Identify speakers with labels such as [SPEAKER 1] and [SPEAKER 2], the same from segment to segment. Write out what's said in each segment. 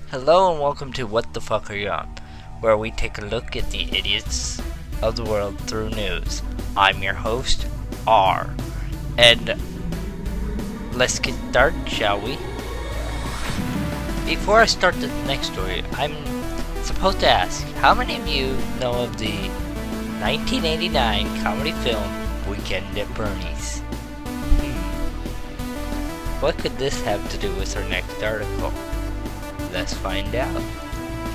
[SPEAKER 1] Hello and welcome to What the Fuck Are You On, where we take a look at the idiots of the world through news. I'm your host, R. And let's get started, shall we? Before I start the next story, I'm supposed to ask, how many of you know of the 1989 comedy film Weekend at Bernie's? What could this have to do with our next article? Let's find out.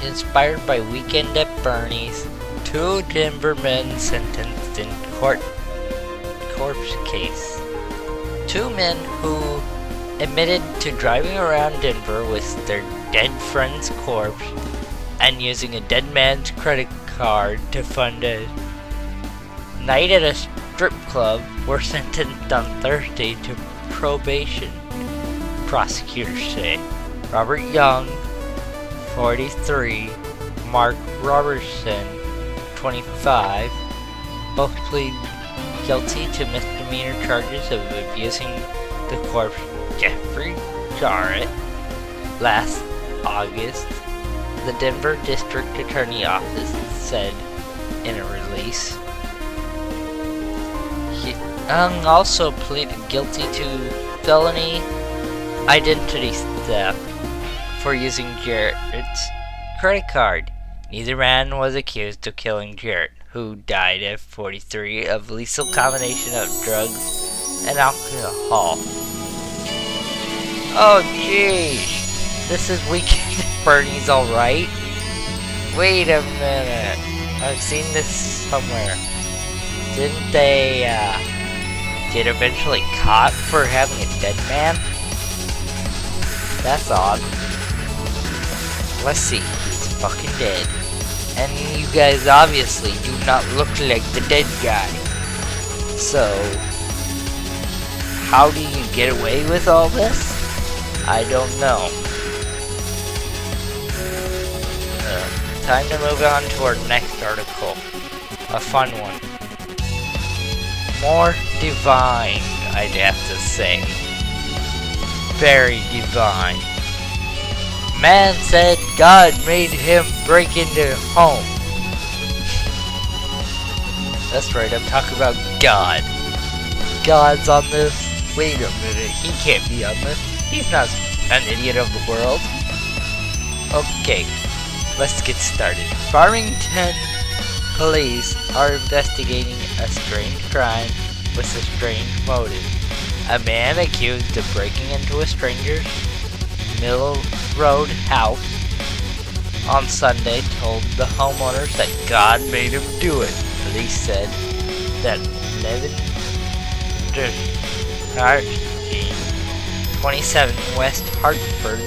[SPEAKER 1] Inspired by Weekend at Bernie's, two Denver men sentenced in corpse case. Two men who admitted to driving around Denver with their dead friend's corpse and using a dead man's credit card to fund a night at a strip club were sentenced on Thursday to probation, prosecutors say. Robert Young, 43, Mark Robertson, 25, both plead guilty to misdemeanor charges of abusing the corpse Jeffrey Jarrett. Last August, the Denver District Attorney Office said in a release. Young also pleaded guilty to felony identity theft for using Jarrett's credit card. Neither man was accused of killing Jarrett, who died at 43 of lethal combination of drugs and alcohol. Oh geez, this is Weekend at Bernie's, alright? Wait a minute, I've seen this somewhere. Didn't they get eventually caught for having a dead man? That's odd. Let's see, he's fucking dead. And you guys obviously do not look like the dead guy. So, how do you get away with all this? I don't know. Time to move on to our next article. A fun one. More divine, I'd have to say. Very divine. Man said God made him break into home. That's right, I'm talking about God. God's on this. Wait a minute, he can't be on this. He's not an idiot of the world. Okay, let's get started. Farmington police are investigating a strange crime with a strange motive. A man accused of breaking into a stranger's Middle Road house on Sunday told the homeowners that God made him do it. Police said that Levin 27 West Hartford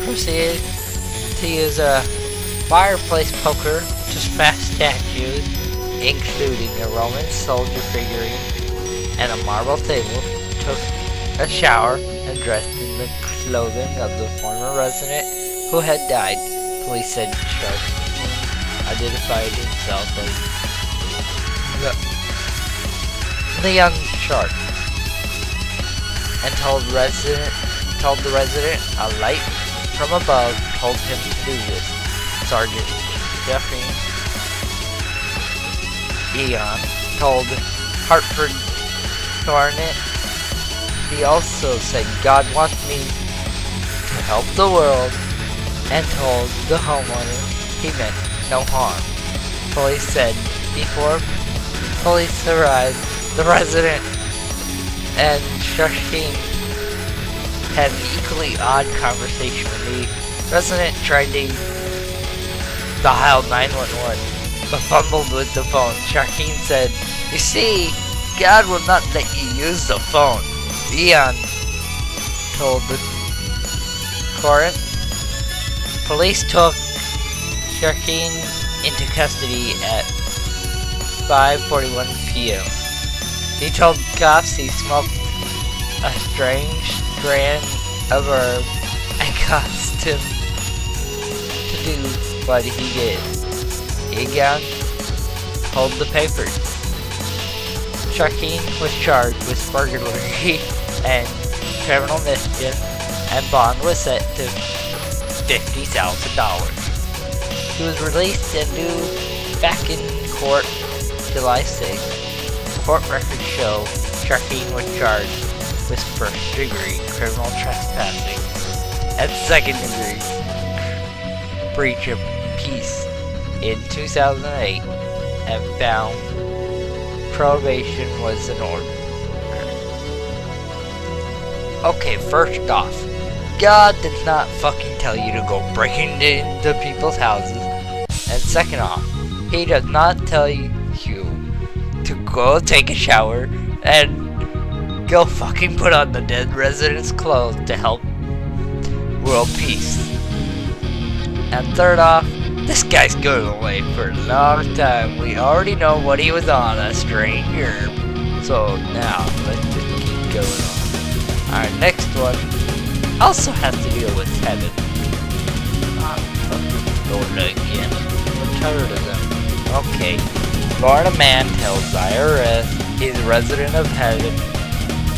[SPEAKER 1] proceeded to use a fireplace poker to smash statues, including a Roman soldier figurine and a marble table, took a shower, and dressed in the clothing of the former resident who had died. Police said Sharp identified himself as the young Sharp and told the resident a light from above told him to do this. Sergeant Jeffrey Eon told Hartford Garnet. He also said God wants me to help the world and told the homeowner he meant no harm. Police said before police arrived, the resident and Shasheen had an equally odd conversation with the resident tried to dial 911 but fumbled with the phone. Shasheen said, "You see, God will not let you use the phone." Eon told the court. Police took Sharkeen into custody at 5:41 p.m. He told cops he smoked a strange strand of herb and caused him to do what he did. Egon told the papers. Sharkeen was charged with burglary and criminal mischief, and bond was set to $50,000. He was released and due back in court July 6th. Court records show Sharkey was charged with first-degree criminal trespassing and second-degree breach of peace in 2008 and found probation was in order. Okay, first off, God did not fucking tell you to go breaking into people's houses. And second off, He does not tell you to go take a shower and go fucking put on the dead resident's clothes to help world peace. And third off, this guy's going away for a long time. We already know what he was on, a strange herb. So now, let's just keep going on. Our next one also has to deal with heaven. I'm fucking going again. I'm tired of them. Okay. Florida man tells IRS he's a resident of heaven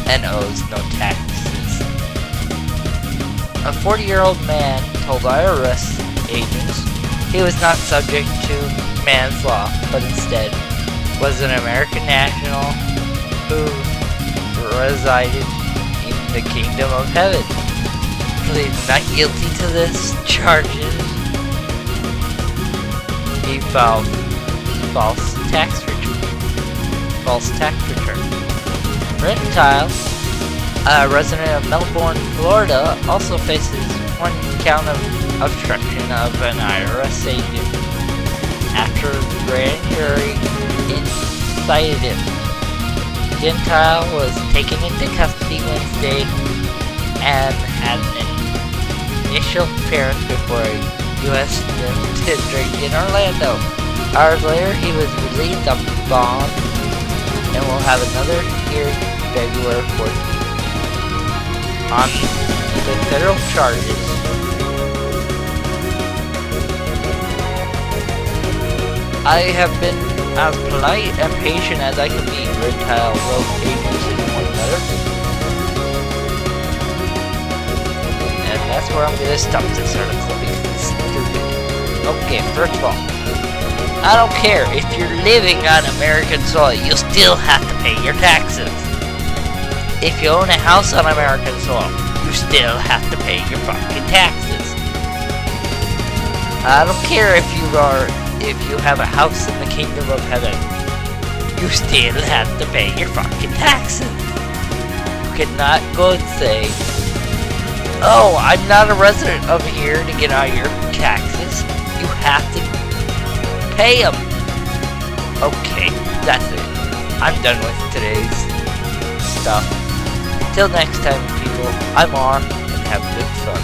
[SPEAKER 1] and owes no taxes. A 40-year-old man told IRS agents he was not subject to man's law, but instead was an American national who resided in the kingdom of heaven. Pleaded not guilty to this charges. He filed false tax return. Gentile, a resident of Melbourne, Florida, also faces one count of obstruction of an IRS agent after the grand jury indicted him. Gentile was taken into custody Wednesday and had an initial appearance before a U.S. district in Orlando. Hours later, he was released on bond and will have another hearing February 14th. On the federal charges, I have been as polite and patient as I can be, Gentile wrote agents in one letter. And that's where I'm gonna stop this article because it's stupid. Okay, first of all, I don't care if you're living on American soil, you still have to pay your taxes. If you own a house on American soil, you still have to pay your fucking taxes. I don't care if you have a house in the kingdom of heaven, you still have to pay your fucking taxes. You cannot go and say, oh, I'm not a resident of here to get out of your taxes. You have to pay them. Okay, that's it. I'm done with today's stuff. Till next time, people, I'm on, and have good fun.